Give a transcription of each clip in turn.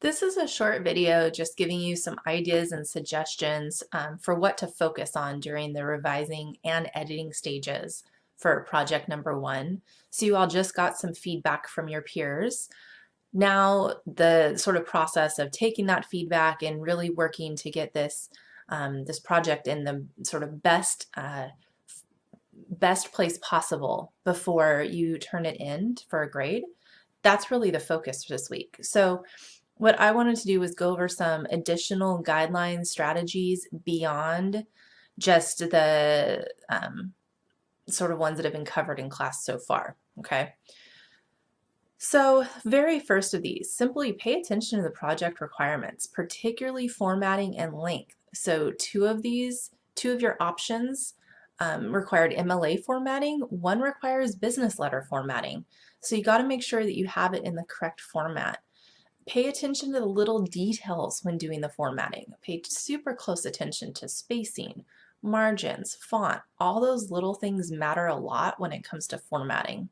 This is a short video just giving you some ideas and suggestions for what to focus on during the revising and editing stages for project number 1. So you all just got some feedback from your peers. Now the sort of process of taking that feedback and really working to get this this project in the sort of best place possible before you turn it in for a grade. That's really the focus this week. So what I wanted to do was go over some additional guidelines, strategies beyond just the sort of ones that have been covered in class so far, okay? So very first of these, simply pay attention to the project requirements, particularly formatting and length. So two of your options required MLA formatting, one requires business letter formatting. So you got to make sure that you have it in the correct format. Pay attention to the little details when doing the formatting. Pay super close attention to spacing, margins, font. All those little things matter a lot when it comes to formatting.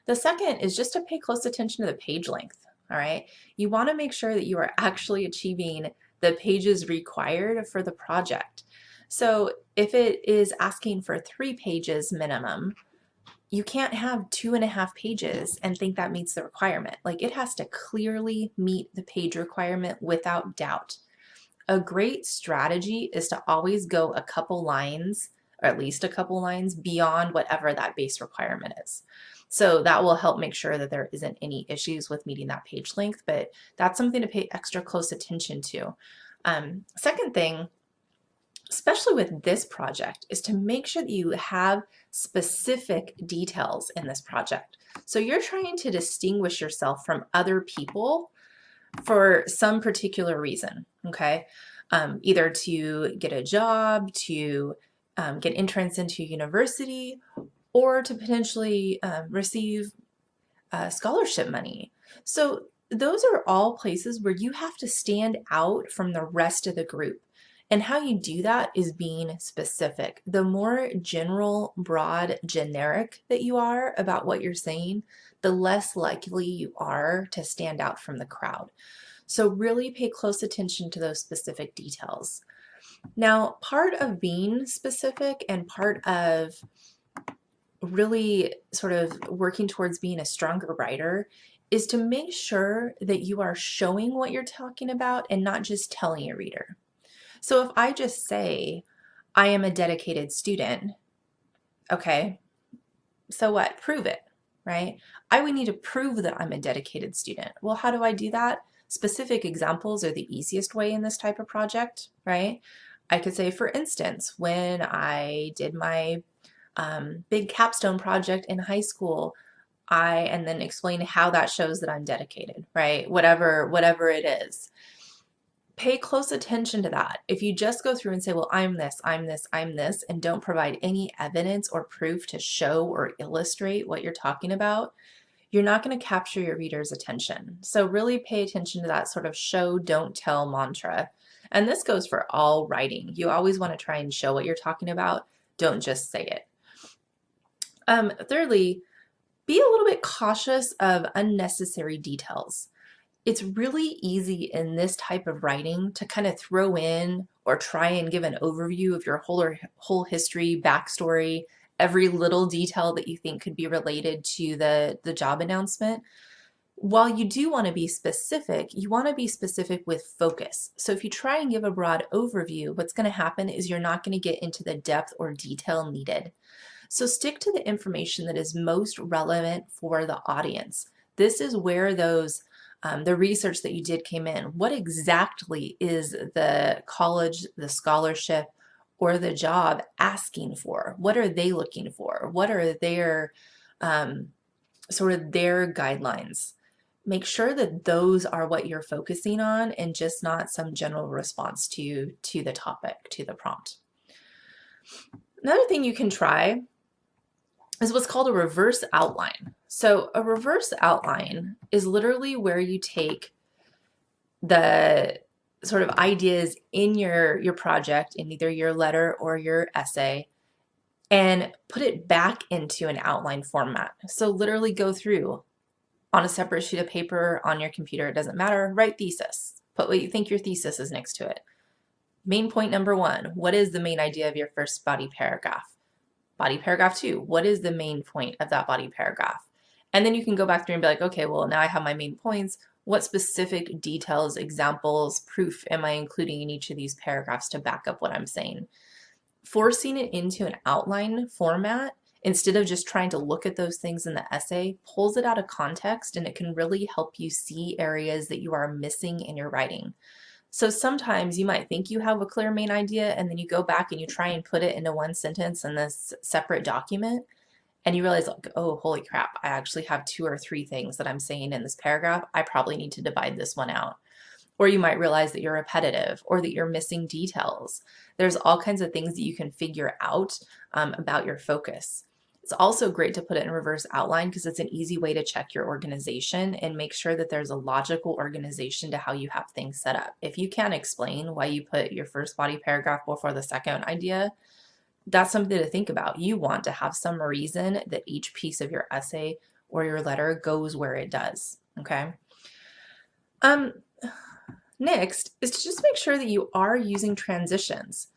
The second is just to pay close attention to the page length, all right? You want to make sure that you are actually achieving the pages required for the project. So if it is asking for 3 pages minimum, you can't have 2.5 pages and think that meets the requirement. Like, it has to clearly meet the page requirement without doubt. A great strategy is to always go a couple lines, or at least a couple lines, beyond whatever that base requirement is. So that will help make sure that there isn't any issues with meeting that page length, but that's something to pay extra close attention to. Second thing, especially with this project, is to make sure that you have specific details in this project. So you're trying to distinguish yourself from other people for some particular reason, okay? Either to get a job, to get entrance into university, or to potentially receive scholarship money. So those are all places where you have to stand out from the rest of the group. And how you do that is being specific. The more general, broad, generic that you are about what you're saying, the less likely you are to stand out from the crowd. So really pay close attention to those specific details. Now, part of being specific and part of really sort of working towards being a stronger writer is to make sure that you are showing what you're talking about and not just telling your reader. So if I just say, I am a dedicated student, okay, so what? Prove it, right? I would need to prove that I'm a dedicated student. Well, how do I do that? Specific examples are the easiest way in this type of project, right? I could say, for instance, when I did my big capstone project in high school, and then explain how that shows that I'm dedicated, right? Whatever it is. Pay close attention to that. If you just go through and say, well, I'm this, I'm this, I'm this, and don't provide any evidence or proof to show or illustrate what you're talking about, you're not going to capture your reader's attention. So really pay attention to that sort of show, don't tell mantra. And this goes for all writing. You always want to try and show what you're talking about. Don't just say it. Thirdly, be a little bit cautious of unnecessary details. It's really easy in this type of writing to kind of throw in or try and give an overview of your whole history, backstory, every little detail that you think could be related to the job announcement. While you do want to be specific, you want to be specific with focus. So if you try and give a broad overview, what's going to happen is you're not going to get into the depth or detail needed. So stick to the information that is most relevant for the audience. This is where those the research that you did came in. What exactly is the college, the scholarship, or the job asking for? What are they looking for? What are their sort of their guidelines? Make sure that those are what you're focusing on and just not some general response to the topic, to the prompt. Another thing you can try is what's called a reverse outline. So a reverse outline is literally where you take the sort of ideas in your project, in either your letter or your essay, and put it back into an outline format. So literally go through on a separate sheet of paper on your computer, it doesn't matter, write thesis. Put what you think your thesis is next to it. Main point number 1, what is the main idea of your first body paragraph? Body paragraph 2, what is the main point of that body paragraph? And then you can go back through and be like, okay, well, now I have my main points. What specific details, examples, proof am I including in each of these paragraphs to back up what I'm saying? Forcing it into an outline format instead of just trying to look at those things in the essay pulls it out of context, and it can really help you see areas that you are missing in your writing. So sometimes you might think you have a clear main idea, and then you go back and you try and put it into one sentence in this separate document, and you realize, like, oh, holy crap, I actually have 2 or 3 things that I'm saying in this paragraph. I probably need to divide this one out. Or you might realize that you're repetitive, or that you're missing details. There's all kinds of things that you can figure out about your focus. It's also great to put it in reverse outline because it's an easy way to check your organization and make sure that there's a logical organization to how you have things set up. If you can't explain why you put your first body paragraph before the second idea, that's something to think about. You want to have some reason that each piece of your essay or your letter goes where it does, okay? Next is to just make sure that you are using transitions.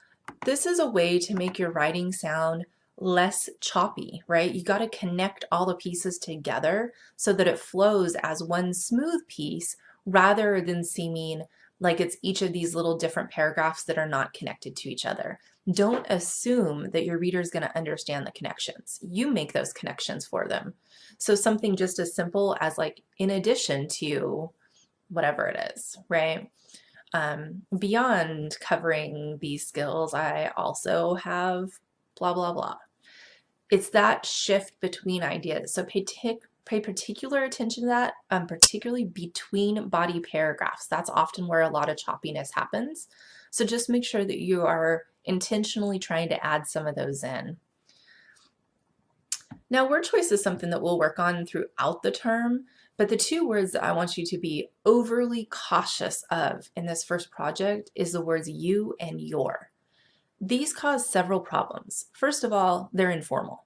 This is a way to make your writing sound less choppy, right? You got to connect all the pieces together so that it flows as one smooth piece rather than seeming like it's each of these little different paragraphs that are not connected to each other. Don't assume that your reader is going to understand the connections. You make those connections for them. So something just as simple as like, in addition to whatever it is, right? Beyond covering these skills, I also have blah, blah, blah. It's that shift between ideas. So pay particular attention to that, particularly between body paragraphs. That's often where a lot of choppiness happens. So just make sure that you are intentionally trying to add some of those in. Now, word choice is something that we'll work on throughout the term, but the 2 words that I want you to be overly cautious of in this first project is the words you and your. These cause several problems. First of all, they're informal,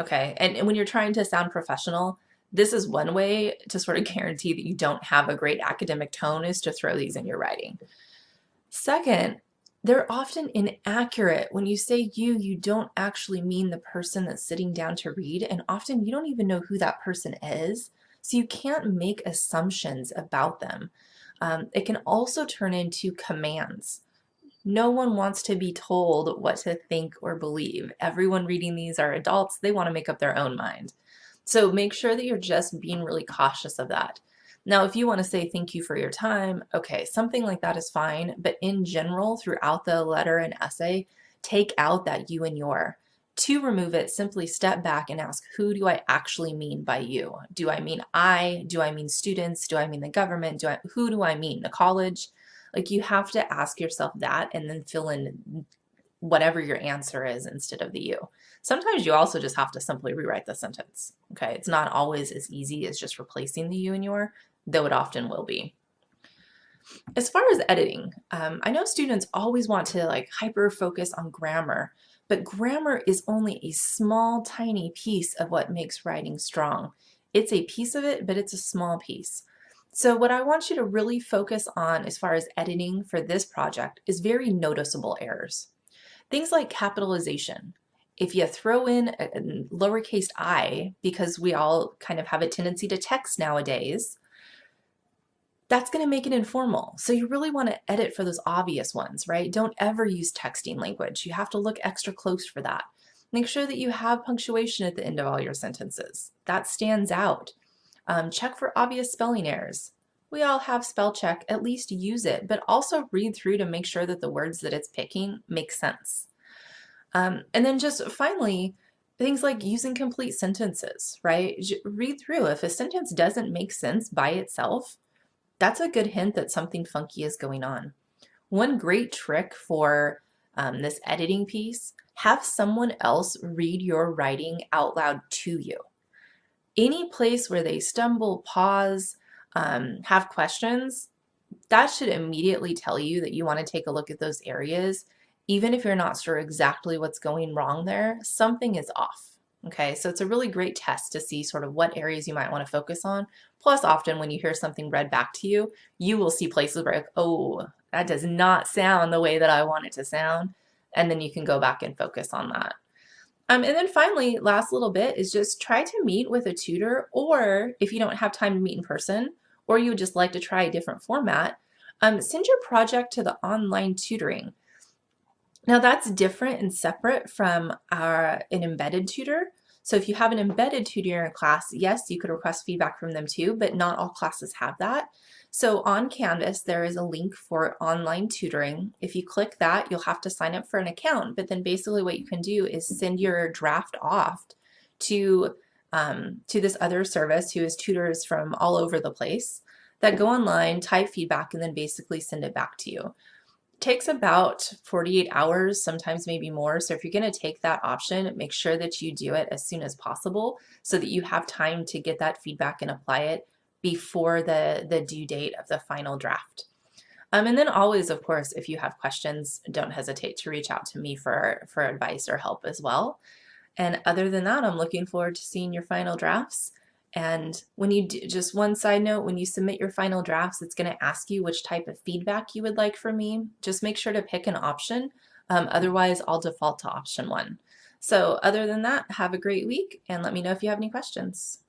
okay? And when you're trying to sound professional, this is one way to sort of guarantee that you don't have a great academic tone, is to throw these in your writing. Second, they're often inaccurate. When you say you don't actually mean the person that's sitting down to read, and often you don't even know who that person is, so you can't make assumptions about them. It can also turn into commands. No one wants to be told what to think or believe. Everyone reading these are adults. They want to make up their own mind. So make sure that you're just being really cautious of that. Now, if you want to say thank you for your time, okay, something like that is fine. But in general, throughout the letter and essay, take out that you and your. To remove it, simply step back and ask, who do I actually mean by you? Do I mean I? Do I mean students? Do I mean the government? Who do I mean? The college? Like, you have to ask yourself that and then fill in whatever your answer is instead of the you. Sometimes you also just have to simply rewrite the sentence, okay? It's not always as easy as just replacing the you and your, though it often will be. As far as editing, I know students always want to like hyper focus on grammar, but grammar is only a small, tiny piece of what makes writing strong. It's a piece of it, but it's a small piece. So what I want you to really focus on as far as editing for this project is very noticeable errors. Things like capitalization. If you throw in a lowercase I, because we all kind of have a tendency to text nowadays, that's going to make it informal. So you really want to edit for those obvious ones, right? Don't ever use texting language. You have to look extra close for that. Make sure that you have punctuation at the end of all your sentences. That stands out. Check for obvious spelling errors. We all have spell check, at least use it, but also read through to make sure that the words that it's picking make sense. And then just finally, things like using complete sentences, right? Read through. If a sentence doesn't make sense by itself, that's a good hint that something funky is going on. One great trick for this editing piece, have someone else read your writing out loud to you. Any place where they stumble, pause, have questions, that should immediately tell you that you want to take a look at those areas. Even if you're not sure exactly what's going wrong there, something is off. Okay, so it's a really great test to see sort of what areas you might want to focus on. Plus, often when you hear something read back to you, you will see places where, like, oh, that does not sound the way that I want it to sound. And then you can go back and focus on that. And then finally, last little bit is just try to meet with a tutor, or if you don't have time to meet in person, or you would just like to try a different format, send your project to the online tutoring. Now that's different and separate from an embedded tutor. So if you have an embedded tutor in a class, yes, you could request feedback from them too, but not all classes have that. So on Canvas, there is a link for online tutoring. If you click that, you'll have to sign up for an account, but then basically what you can do is send your draft off to, to this other service who is tutors from all over the place that go online, type feedback, and then basically send it back to you. Takes about 48 hours, sometimes maybe more. So if you're going to take that option, make sure that you do it as soon as possible so that you have time to get that feedback and apply it before the due date of the final draft. And then always, of course, if you have questions, don't hesitate to reach out to me for advice or help as well. And other than that, I'm looking forward to seeing your final drafts. And when you do, just one side note, when you submit your final drafts, it's going to ask you which type of feedback you would like from me. Just make sure to pick an option. Otherwise, I'll default to option one. So other than that, have a great week and let me know if you have any questions.